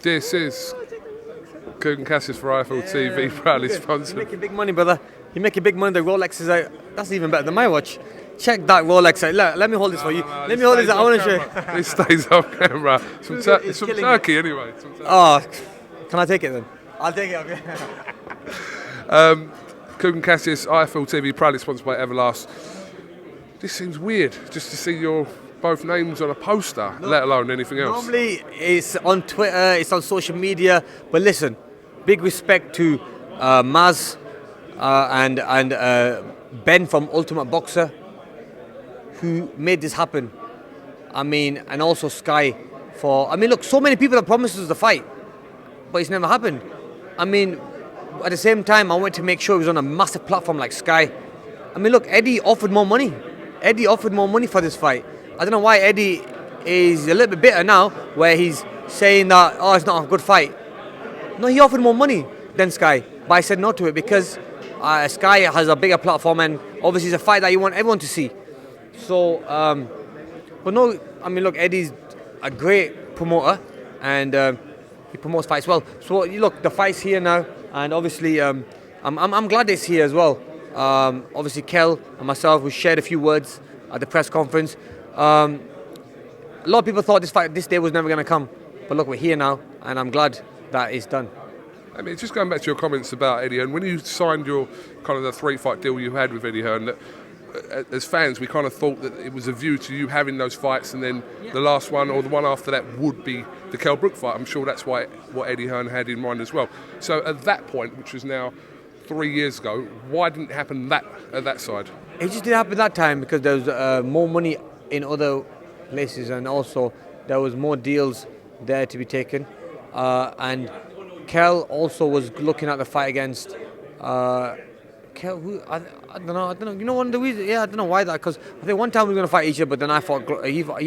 This is KUGAN CASSIUS for IFL TV, proudly sponsored. You're making big money, brother. You're making big money. The Rolex is out. That's even better than my watch. Check that Rolex out. Look, let me hold this for you. Let me hold this. I want to show you. This stays off camera. It's from Turkey anyway. Oh, can I take it then? I'll take it. Okay. KUGAN CASSIUS, IFL TV, proudly sponsored by Everlast. This seems weird, just to see your both names on a poster, let alone anything else. Normally, it's on Twitter, it's on social media. But listen, big respect to Maz and Ben from Ultimate Boxer, who made this happen. I mean, and also Sky for. I mean, look, so many people have promised us the fight, but it's never happened. I mean, at the same time, I wanted to make sure it was on a massive platform like Sky. I mean, look, Eddie offered more money. Eddie offered more money for this fight. I don't know why Eddie is a little bit bitter now, where he's saying that, oh, it's not a good fight. No, he offered more money than Sky, but I said no to it because Sky has a bigger platform and obviously it's a fight that you want everyone to see. So, but no, I mean, look, Eddie's a great promoter and he promotes fights well. So, look, the fight's here now, and obviously I'm glad it's here as well. Obviously, Kell and myself, we shared a few words at the press conference. A lot of people thought this day was never going to come, but look, we're here now, and I'm glad that it's done. I mean, just going back to your comments about Eddie Hearn, when you signed your kind of the 3-fight deal you had with Eddie Hearn, that as fans we kind of thought that it was a view to you having those fights, and then the last one or the one after that would be the Kell Brook fight. I'm sure that's what Eddie Hearn had in mind as well. So at that point, which was now 3 years ago, why didn't it happen at that side? It just didn't happen that time because there was more money in other places, and also there was more deals there to be taken. And Kell also was looking at the fight against Kell. Who I don't know. You know, one of the reasons. Yeah, I don't know why that. Because I think one time we were going to fight each other, but then he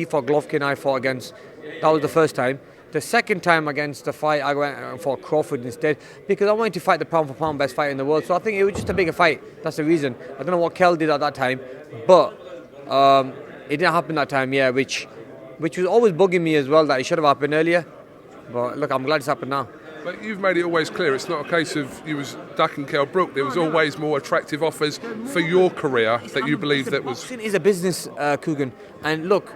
fought Golovkin. I fought against. That was the first time. The second time against the fight, I went and fought Crawford instead because I wanted to fight the pound for pound best fighter in the world. So I think it was just a bigger fight. That's the reason. I don't know what Kell did at that time, but it didn't happen that time. Yeah, which was always bugging me as well that it should have happened earlier. But look, I'm glad it's happened now. But you've made it always clear it's not a case of you was ducking Kell Brook. There was always more attractive offers for your career that you believe that was. Boxing is a business, KUGAN. And look,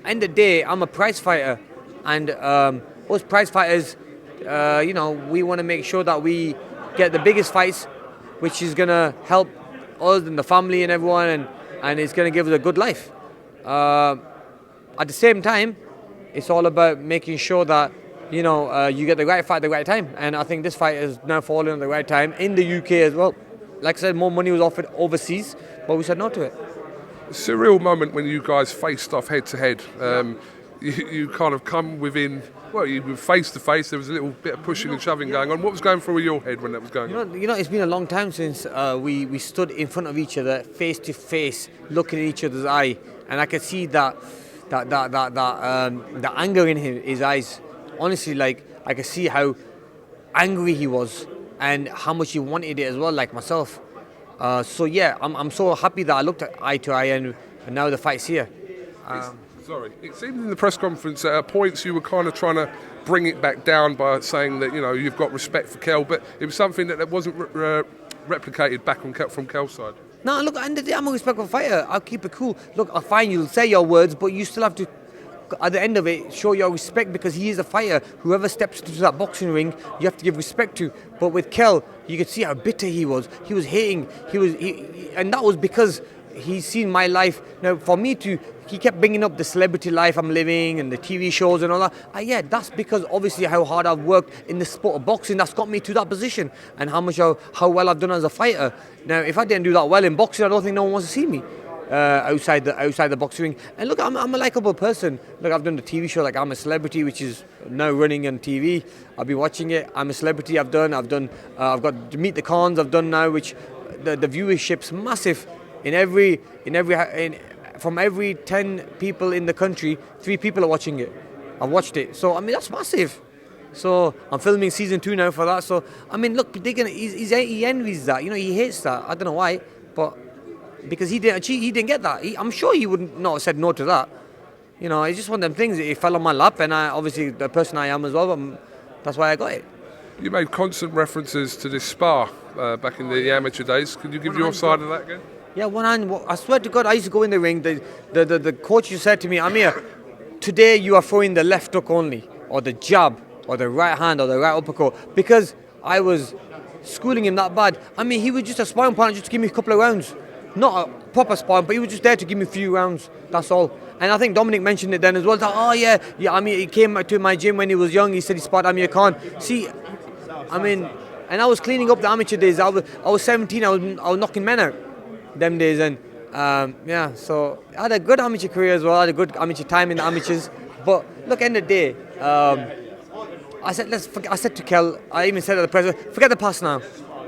end of the day, I'm a prize fighter. And us prize fighters, you know, we want to make sure that we get the biggest fights, which is going to help us and the family and everyone, and it's going to give us a good life. At the same time, it's all about making sure that, you know, you get the right fight at the right time. And I think this fight has now fallen at the right time in the UK as well. Like I said, more money was offered overseas, but we said no to it. A surreal moment when you guys faced off head to head. You kind of come within, well, you were face to face. There was a little bit of pushing and shoving going on. What was going through your head when that was going on? You know, it's been a long time since we stood in front of each other, face to face, looking in each other's eye, and I could see the anger in his eyes. Honestly, like, I could see how angry he was and how much he wanted it as well, like myself. So yeah, I'm so happy that I looked at eye to eye, and now the fight's here. Sorry, it seemed in the press conference at points you were kind of trying to bring it back down by saying that, you know, you've got respect for Kell, but it was something that wasn't replicated back from Kell's side. No, look, at the end of the day, I'm a respectful fighter. I'll keep it cool. Look, I find you'll say your words, but you still have to, at the end of it, show your respect because he is a fighter. Whoever steps into that boxing ring, you have to give respect to. But with Kell, you could see how bitter he was. He was hating. And that was because he's seen my life. Now, for me he kept bringing up the celebrity life I'm living and the TV shows and all that. Yeah, that's because obviously how hard I've worked in the sport of boxing. That's got me to that position, and how well I've done as a fighter. Now, if I didn't do that well in boxing, I don't think no one wants to see me outside the boxing ring. And look, I'm a likable person. Look, I've done the TV show like I'm a Celebrity, which is now running on TV. I've been watching it. I'm a Celebrity. I've got Meet the Cons. I've done now, which the viewership's massive. From every 10 people in the country, 3 people are watching it. I've watched it. So, I mean, that's massive. So, I'm filming season 2 now for that. So, I mean, look, he envies that. You know, he hates that. I don't know why, but because he didn't get that. I'm sure he wouldn't not have said no to that. You know, it's just one of them things. It fell on my lap, and obviously the person I am as well. That's why I got it. You made constant references to this spa back in the amateur days. Could you give your side of that again? Yeah, one hand. I swear to God, I used to go in the ring. The coach used to say to me, Amir, today you are throwing the left hook only, or the jab, or the right hand, or the right uppercut, because I was schooling him that bad. I mean, he was just a sparring partner just to give me a couple of rounds. Not a proper sparring, but he was just there to give me a few rounds. That's all. And I think Dominic mentioned it then as well. Like, oh yeah. I mean, he came to my gym when he was young. He said he sparred Amir Khan. See, I mean, and I was cleaning up the amateur days. I was 17. I was knocking men out them days. And yeah, so I had a good amateur career as well. I had a good amateur time in the amateurs. But look, end of the day, I said to Kell, I even said to the president, forget the past now.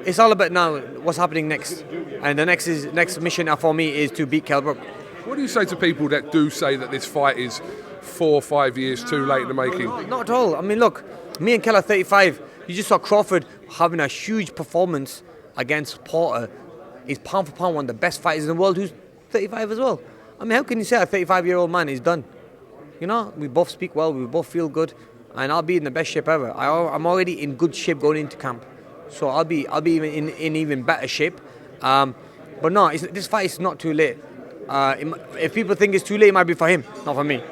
It's all about now what's happening next. And the next mission for me is to beat Kell Brook. What do you say to people that do say that this fight is 4 or 5 years too late in the making? No, not at all. I mean, look, me and Kell are 35. You just saw Crawford having a huge performance against Porter. He's pound for pound one of the best fighters in the world who's 35 as well. I mean, how can you say a 35-year-old man is done? You know, we both speak well, we both feel good, and I'll be in the best shape ever. I'm already in good shape going into camp. So I'll be even in even better shape. But no, this fight is not too late. If people think it's too late, it might be for him, not for me.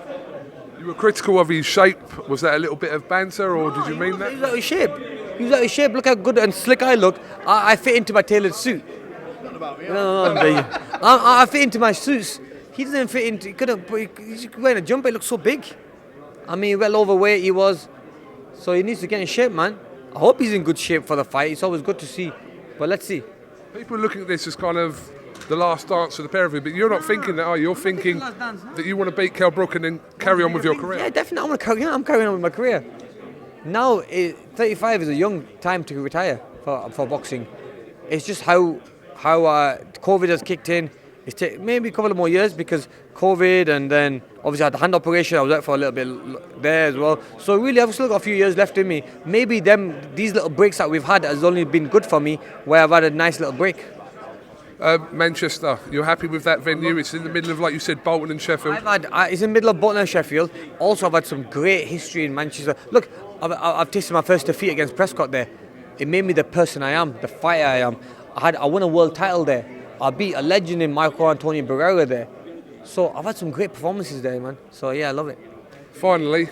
You were critical of his shape. Was that a little bit of banter, or did you mean that? He was out of shape. He was out of shape. Look how good and slick I look. I fit into my tailored suit. Not about me. No, I fit into my suits. He doesn't fit into. He's wearing a jumper. It looks so big. I mean, well overweight he was. So he needs to get in shape, man. I hope he's in good shape for the fight. It's always good to see. But let's see. People are looking at this as kind of the last dance for the pair of you, but you're not thinking that, are you? You're thinking that you want to beat Kell Brook and then carry on with your career. Yeah, definitely. I'm carrying on with my career. Now, 35 is a young time to retire for boxing. It's just how COVID has kicked in. It's maybe a couple of more years because COVID, and then obviously I had the hand operation. I was out for a little bit there as well. So really, I've still got a few years left in me. Maybe these little breaks that we've had has only been good for me, where I've had a nice little break. Manchester, you're happy with that venue? It's in the middle of, like you said, Bolton and Sheffield. It's in the middle of Bolton and Sheffield. Also, I've had some great history in Manchester. Look, I've tasted my first defeat against Prescott there. It made me the person I am, the fighter I am. I won a world title there. I beat a legend in Marco Antonio Barrera there. So I've had some great performances there, man. So yeah, I love it. Finally,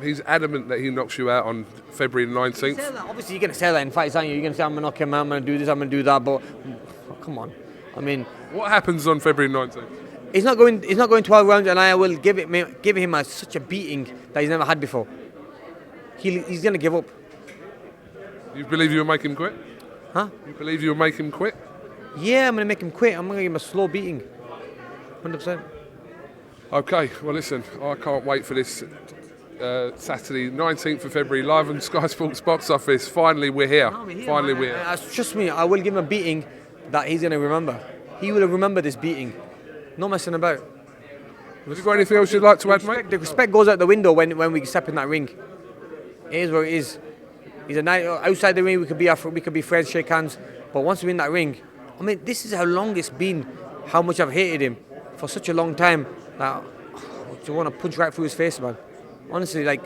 he's adamant that he knocks you out on February 19th. Obviously, you're going to say that in fights, aren't you? You're going to say, I'm going to knock him out, I'm going to do this, I'm going to do that. But come on. I mean, what happens on February 19th? He's not going 12 rounds, and I will give him such a beating that he's never had before. He's going to give up. You believe you'll make him quit? Huh? You believe you'll make him quit? Yeah, I'm going to make him quit. I'm going to give him a slow beating. 100%. Okay, well listen, I can't wait for this Saturday, 19th of February, live on Sky Sports box office. Finally, we're here. Finally, we're here. Trust me, I will give him a beating that he's going to remember. He will remember this beating. No messing about. Have you got anything else you'd like to add, mate? The respect goes out the window when we step in that ring. It is what it is. He's a night outside the ring. We could be friends, shake hands. But once we're in that ring, I mean, this is how long it's been. How much I've hated him for such a long time. That I want to punch right through his face, man. Honestly, like,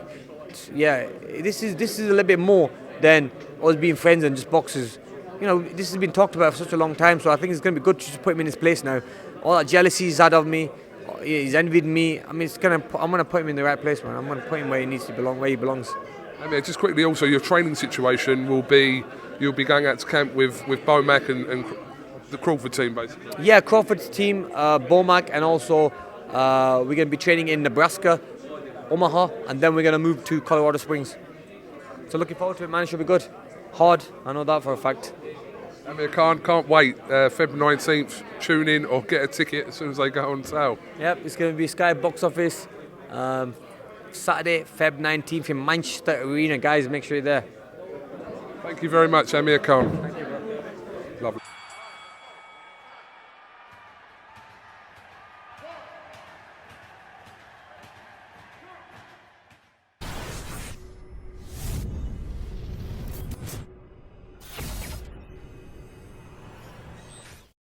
yeah, this is a little bit more than us being friends and just boxers. You know, this has been talked about for such a long time, so I think it's going to be good to just put him in his place now. All that jealousy he's had of me, he's envied me. I mean, I'm going to put him in the right place, man. I'm going to put him where he needs to belong, where he belongs. Amir, just quickly, also, your training situation will be, you'll be going out to camp with Bomac and the Crawford team, basically. Yeah, Crawford's team, Bomac, and also we're going to be training in Nebraska, Omaha, and then we're going to move to Colorado Springs. So looking forward to it, man. It should be good. Hard, I know that for a fact. Amir Khan, can't wait. February 19th, tune in or get a ticket as soon as they go on sale. Yep, it's going to be Sky box office. Saturday, Feb 19th in Manchester Arena. Guys, make sure you're there. Thank you very much, Amir Khan.